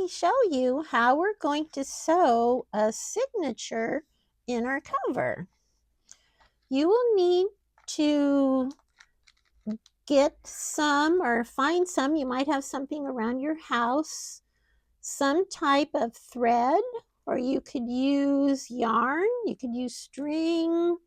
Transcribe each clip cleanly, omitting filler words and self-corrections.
me show you how we're going to sew a signature in our cover. You will need to get some or find some. You might have something around your house, some type of thread, or you could use yarn, you could use string,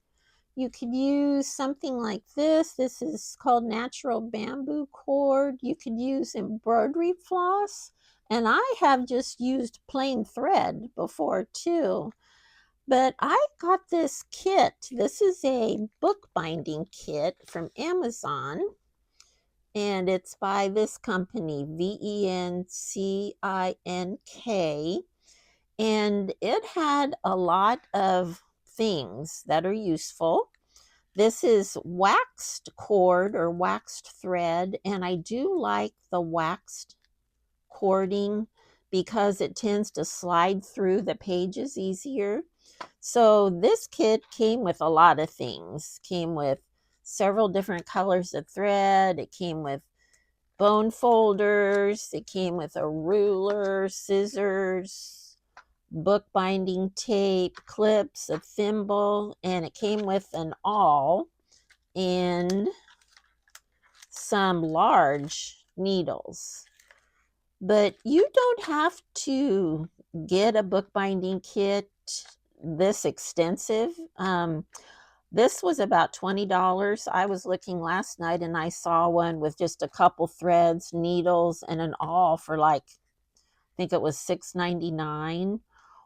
you could use something like this. This is called natural bamboo cord. You could use embroidery floss. And I have just used plain thread before too. But I got this kit. This is a bookbinding kit from Amazon. And it's by this company, Vencink. And it had a lot of things that are useful. This is waxed cord or waxed thread, and I do like the waxed cording because it tends to slide through the pages easier. So this kit came with a lot of things. Came with several different colors of thread. It came with bone folders. It came with a ruler, scissors, bookbinding tape, clips, a thimble, and it came with an awl and some large needles. But you don't have to get a bookbinding kit this extensive. This was about $20. I was looking last night and I saw one with just a couple threads, needles, and an awl for like, I think it was $6.99.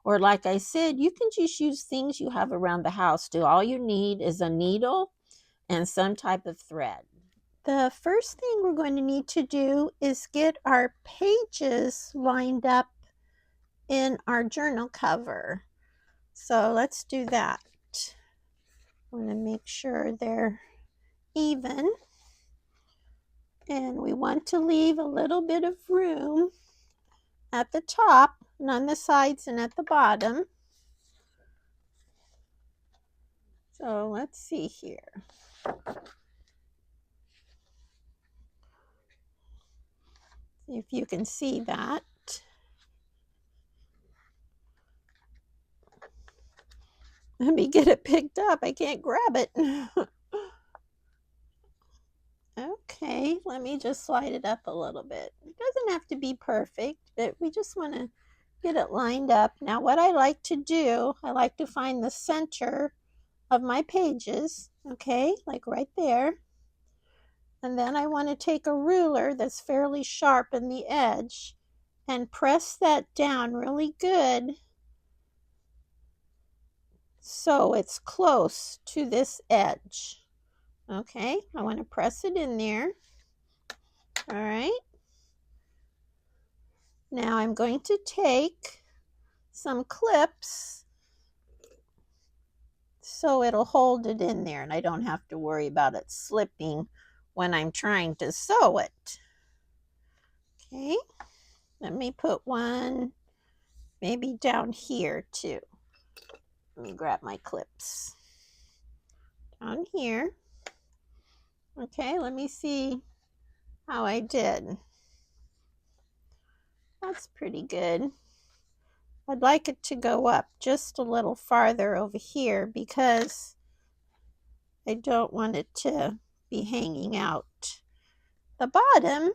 Or like I said, you can just use things you have around the house too. All you need is a needle and some type of thread. The first thing we're going to need to do is get our pages lined up in our journal cover. So let's do that. I want to make sure they're even. And we want to leave a little bit of room at the top and on the sides and at the bottom. So let's see here. See if you can see that. Let me get it picked up. I can't grab it. Okay, let me just slide it up a little bit. It doesn't have to be perfect, but we just want to get it lined up. Now, what I like to do, I like to find the center of my pages, okay, like right there. And then I want to take a ruler that's fairly sharp in the edge and press that down really good so it's close to this edge. Okay, I want to press it in there. All right. Now I'm going to take some clips so it'll hold it in there and I don't have to worry about it slipping when I'm trying to sew it. Okay, let me put one maybe down here too. Let me grab my clips. Down here. Okay, let me see how I did. That's pretty good. I'd like it to go up just a little farther over here because I don't want it to be hanging out the bottom.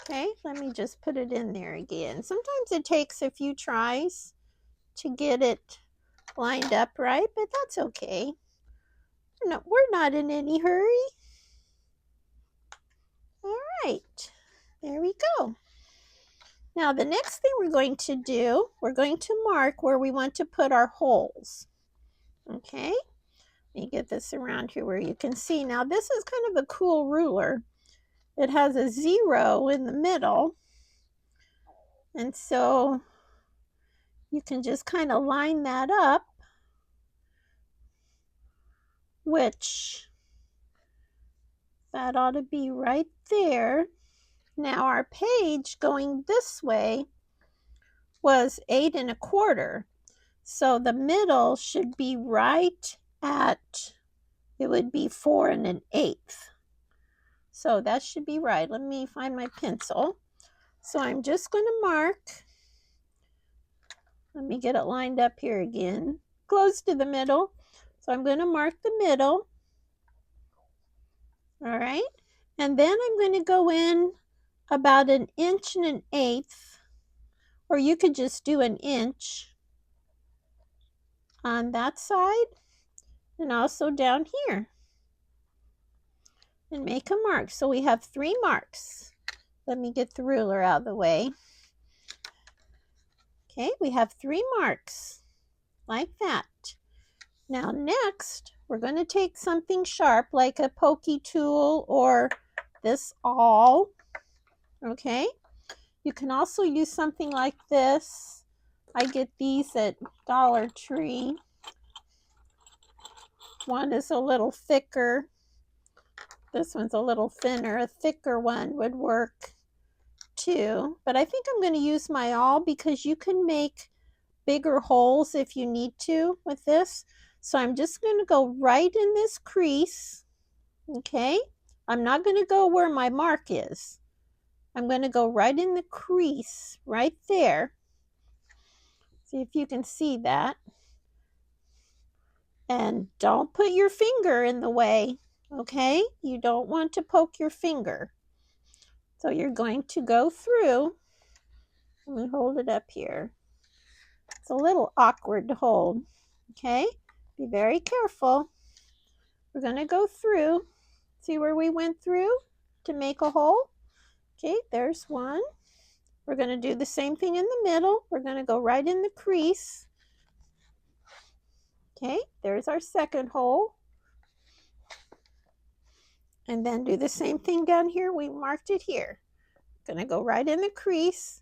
Okay, let me just put it in there again. Sometimes it takes a few tries to get it lined up right, but that's okay. No, we're not in any hurry. All right, there we go. Now the next thing we're going to do, we're going to mark where we want to put our holes. Okay, let me get this around here where you can see. Now this is kind of a cool ruler. It has a 0 in the middle. And so you can just kind of line that up, which that ought to be right there. Now our page going this way was 8 1/4. So the middle should be right at, it would be 4 1/8. So that should be right. Let me find my pencil. So I'm just going to mark. Let me get it lined up here again, close to the middle. So I'm going to mark the middle. All right. And then I'm going to go in about 1 1/8 inches, or you could just do 1 inch on that side and also down here and make a mark. So we have 3 marks. Let me get the ruler out of the way. Okay, we have 3 marks like that. Now next, we're going to take something sharp like a pokey tool or this awl. Okay, you can also use something like this. I get these at Dollar Tree. One is a little thicker. This one's a little thinner. A thicker one would work too. But I think I'm going to use my awl because you can make bigger holes if you need to with this. So I'm just going to go right in this crease. Okay. I'm not going to go where my mark is. I'm going to go right in the crease right there. See if you can see that. And don't put your finger in the way, okay? You don't want to poke your finger. So you're going to go through. Let me hold it up here. It's a little awkward to hold, okay? Be very careful. We're going to go through. See where we went through to make a hole? Okay, there's one. We're going to do the same thing in the middle. We're going to go right in the crease. Okay, there's our second hole. And then do the same thing down here. We marked it here. Gonna go right in the crease.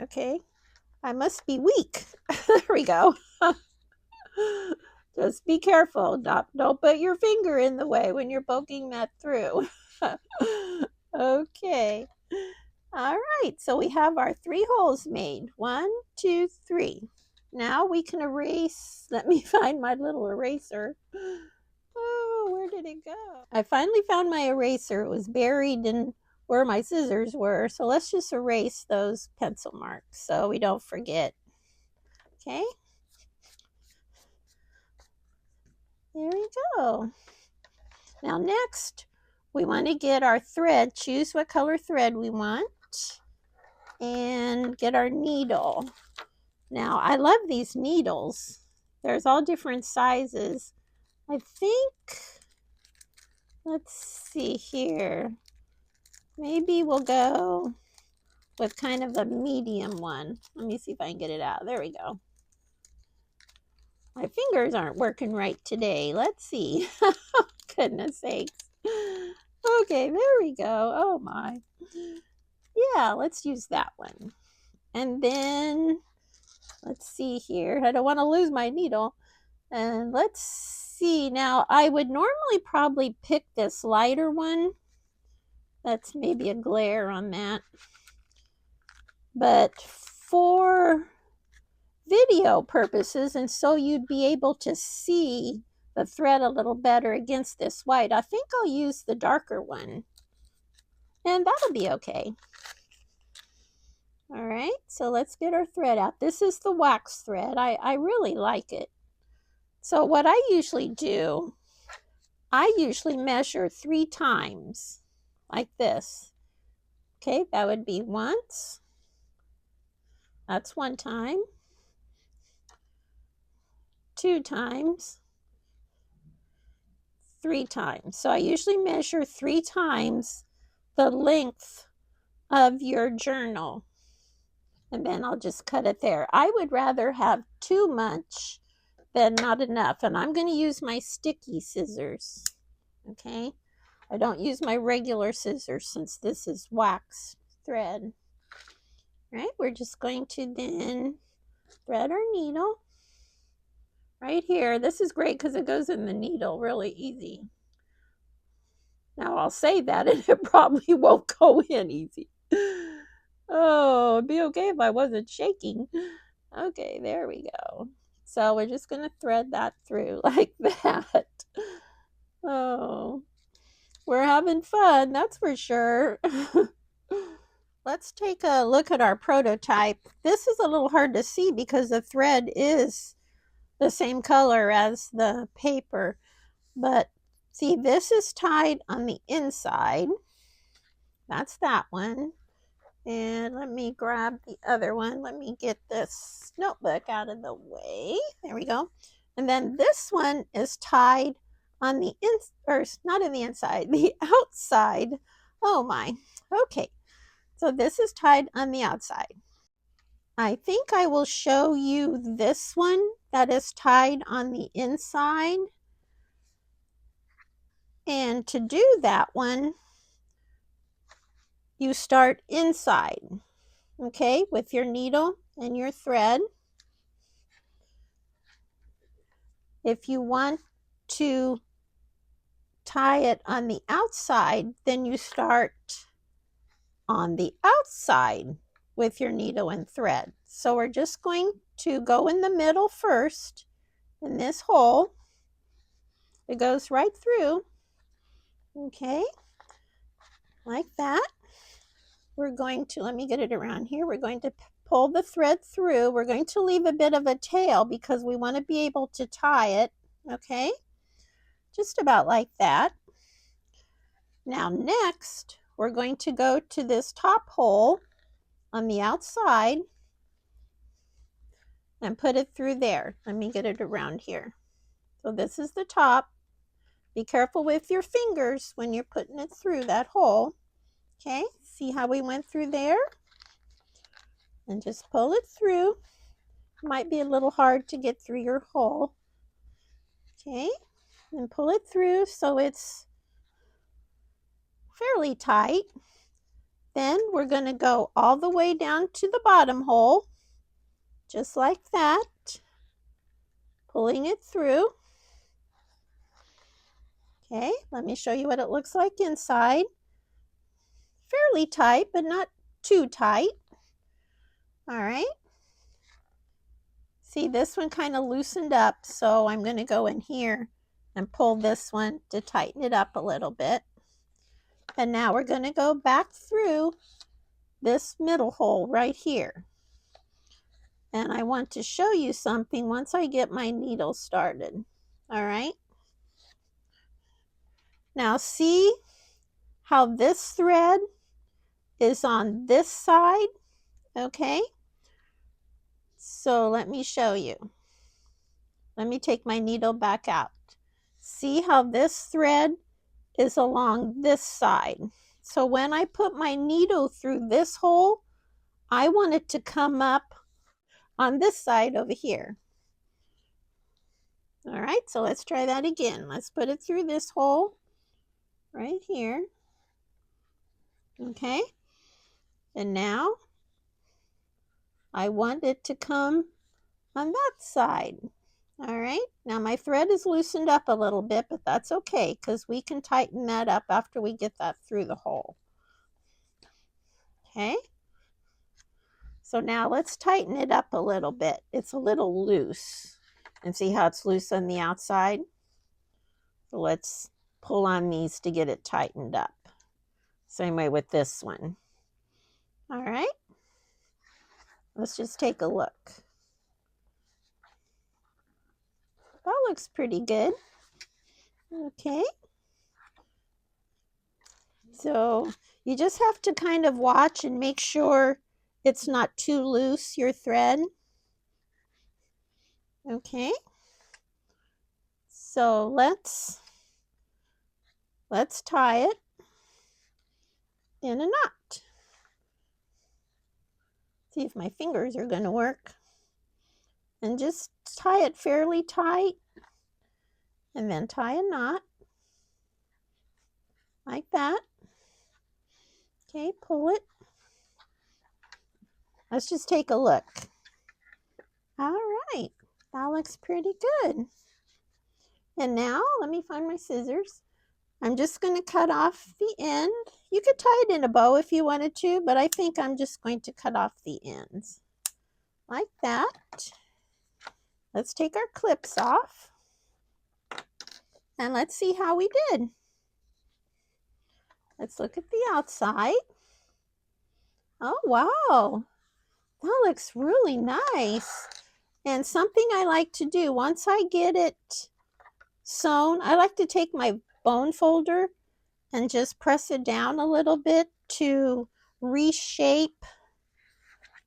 Okay, I must be weak. There we go. Just be careful. Don't put your finger in the way when you're poking that through. Okay. All right, so we have our 3 holes made. 1, 2, 3. Now we can erase. Let me find my little eraser. Oh, where did it go? I finally found my eraser. It was buried in where my scissors were. So let's just erase those pencil marks so we don't forget. Okay. There we go. Now next, we want to get our thread. Choose what color thread we want. And get our needle. Now, I love these needles. There's all different sizes. I think, let's see here. Maybe we'll go with kind of a medium one. Let me see if I can get it out. There we go. My fingers aren't working right today. Let's see. Goodness sakes. Okay, there we go. Oh my. Yeah, let's use that one. And then, let's see here. I don't want to lose my needle. And let's see. Now, I would normally probably pick this lighter one. That's maybe a glare on that. But for video purposes, and so you'd be able to see the thread a little better against this white, I think I'll use the darker one. And that'll be okay. All right, so let's get our thread out. This is the wax thread. I really like it. So what I usually do, I usually measure 3 times like this. Okay, that would be once. That's 1 time. 2 times. 3 times. So I usually measure 3 times the length of your journal. And then I'll just cut it there. I would rather have too much than not enough. And I'm going to use my sticky scissors. Okay. I don't use my regular scissors since this is wax thread. All right. We're just going to then thread our needle right here. This is great because it goes in the needle really easy. Now I'll say that and it probably won't go in easy. Oh, it'd be okay if I wasn't shaking. Okay, there we go. So we're just going to thread that through like that. Oh, we're having fun, that's for sure. let's take a look at our prototype. This is a little hard to see because the thread is the same color as the paper. But see, this is tied on the inside. That's that one. And let me grab the other one. Let me get this notebook out of the way. There we go. And then this one is tied on the or not on the inside, the outside. Oh my. Okay. So this is tied on the outside. I think I will show you this one that is tied on the inside. And to do that one, you start inside, okay, with your needle and your thread. If you want to tie it on the outside, then you start on the outside with your needle and thread. So we're just going to go in the middle first in this hole. It goes right through, okay, like that. We're going to, let me get it around here. We're going to pull the thread through. We're going to leave a bit of a tail because we want to be able to tie it, okay? Just about like that. Now next, we're going to go to this top hole on the outside and put it through there. Let me get it around here. So this is the top. Be careful with your fingers when you're putting it through that hole. Okay, see how we went through there? And just pull it through. Might be a little hard to get through your hole. Okay, and pull it through so it's fairly tight. Then we're going to go all the way down to the bottom hole, just like that, pulling it through. Okay, let me show you what it looks like inside. Fairly tight, but not too tight. All right. See, this one kind of loosened up, so I'm going to go in here and pull this one to tighten it up a little bit. And now we're going to go back through this middle hole right here. And I want to show you something once I get my needle started. All right. Now see how this thread is on this side, okay? So let me show you. Let me take my needle back out. See how this thread is along this side. So when I put my needle through this hole, I want it to come up on this side over here. All right, so let's try that again. Let's put it through this hole right here. Okay, and now I want it to come on that side. All right, now my thread is loosened up a little bit, but that's okay because we can tighten that up after we get that through the hole. Okay, so now let's tighten it up a little bit. It's a little loose. And see how it's loose on the outside? So let's pull on these to get it tightened up. Same way with this one. All right, let's just take a look. That looks pretty good. Okay. So you just have to kind of watch and make sure it's not too loose, your thread. Okay. So let's tie it in a knot. See if my fingers are going to work. And just tie it fairly tight. And then tie a knot. Like that. Okay, pull it. Let's just take a look. All right, that looks pretty good. And now, let me find my scissors. I'm just going to cut off the end. You could tie it in a bow if you wanted to, but I think I'm just going to cut off the ends. Like that. Let's take our clips off. And let's see how we did. Let's look at the outside. Oh, wow. That looks really nice. And something I like to do once I get it sewn, I like to take my bone folder and just press it down a little bit to reshape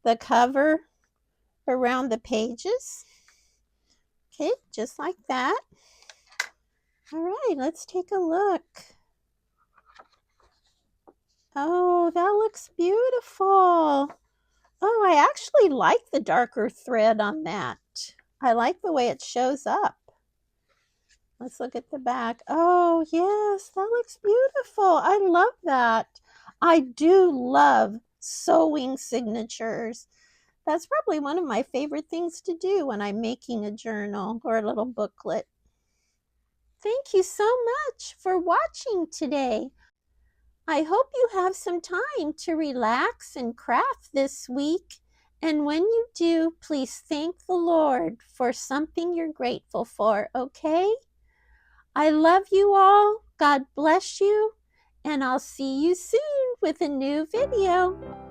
the cover around the pages. Okay, just like that. All right, let's take a look. Oh, that looks beautiful. Oh, I actually like the darker thread on that. I like the way it shows up. Let's look at the back. Oh, yes, that looks beautiful. I love that. I do love sewing signatures. That's probably one of my favorite things to do when I'm making a journal or a little booklet. Thank you so much for watching today. I hope you have some time to relax and craft this week. And when you do, please thank the Lord for something you're grateful for, okay? I love you all. God bless you. And I'll see you soon with a new video.